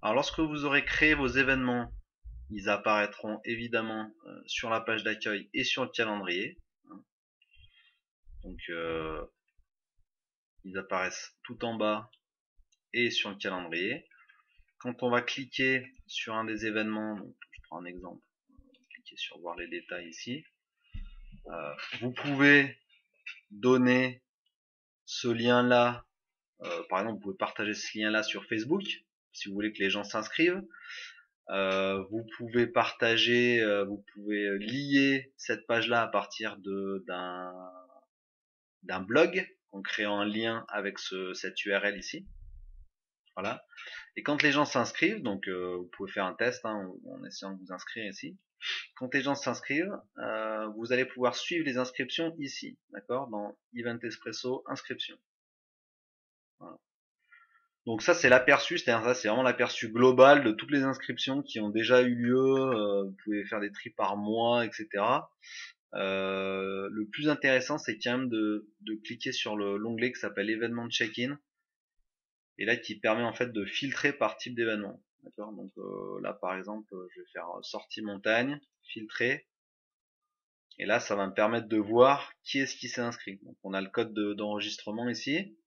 Alors lorsque vous aurez créé vos événements, ils apparaîtront évidemment sur la page d'accueil et sur le calendrier. Donc ils apparaissent tout en bas et sur le calendrier. Quand on va cliquer sur un des événements, donc je prends un exemple, cliquez sur voir les détails ici. Vous pouvez donner ce lien là, par exemple vous pouvez partager ce lien là sur Facebook si vous voulez que les gens s'inscrivent. Vous pouvez partager, vous pouvez lier cette page là à partir d'un blog en créant un lien avec cette URL ici. Voilà. Et quand les gens s'inscrivent, donc vous pouvez faire un test en essayant de vous inscrire ici. Quand les gens s'inscrivent, vous allez pouvoir suivre les inscriptions ici, d'accord, dans Event Espresso inscription. Voilà. Donc ça c'est l'aperçu, c'est-à-dire ça c'est vraiment l'aperçu global de toutes les inscriptions qui ont déjà eu lieu. Vous pouvez faire des tris par mois, etc. Le plus intéressant c'est quand même de cliquer sur l'onglet qui s'appelle événement check-in et là qui permet en fait de filtrer par type d'événement. D'accord. Donc là par exemple je vais faire sortie montagne, filtrer. Et là, ça va me permettre de voir qui est-ce qui s'est inscrit. Donc, on a le code d'enregistrement ici.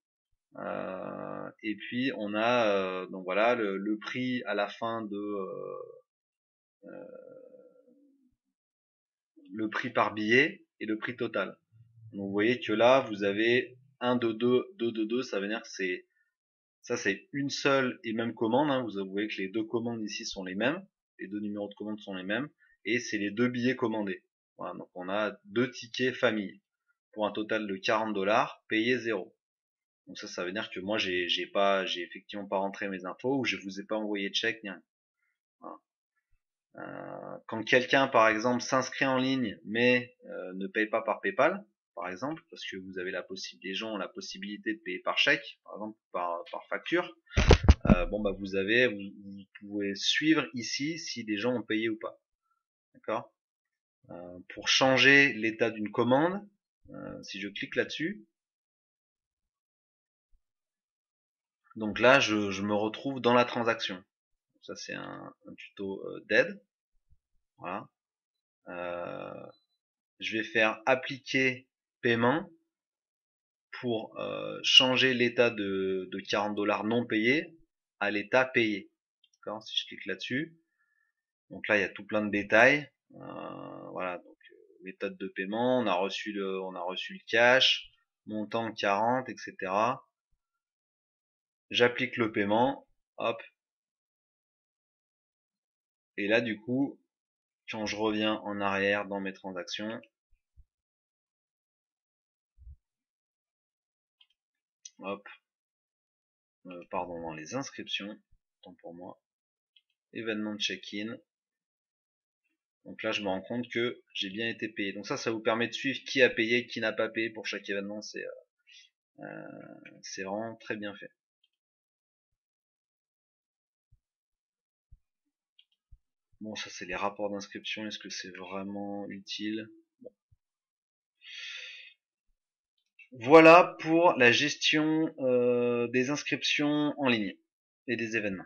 Et puis, on a donc voilà le prix à la fin de le prix par billet et le prix total. Donc, vous voyez que là, vous avez 1, 2, 2, 2, 2, 2. Ça veut dire que c'est une seule et même commande. Vous voyez que les deux commandes ici sont les mêmes. Les deux numéros de commande sont les mêmes. Et c'est les deux billets commandés. Voilà, donc on a deux tickets famille pour un total de 40 $, payé 0. Donc ça veut dire que moi j'ai effectivement pas rentré mes infos ou je vous ai pas envoyé de chèque ni rien. Voilà. Quand quelqu'un par exemple s'inscrit en ligne mais ne paye pas par PayPal, par exemple, parce que vous avez les gens ont la possibilité de payer par chèque, par exemple par facture, bon bah vous pouvez suivre ici si les gens ont payé ou pas. D'accord. Pour changer l'état d'une commande, si je clique là-dessus, donc là je me retrouve dans la transaction. Ça c'est un tuto d'aide. Voilà. Je vais faire appliquer paiement pour changer l'état de 40 $ non payé à l'état payé. D'accord. Si je clique là-dessus, donc là il y a tout plein de détails. Voilà. Donc méthode de paiement, on a reçu le cash, montant 40, etc. J'applique le paiement, hop. Et là du coup, quand je reviens en arrière dans mes transactions, hop, pardon, dans les inscriptions, tant pour moi, événement de check-in. Donc là, je me rends compte que j'ai bien été payé. Donc ça vous permet de suivre qui a payé, qui n'a pas payé pour chaque événement. C'est vraiment très bien fait. Bon, ça c'est les rapports d'inscription. Est-ce que c'est vraiment utile? Bon. Voilà pour la gestion des inscriptions en ligne et des événements.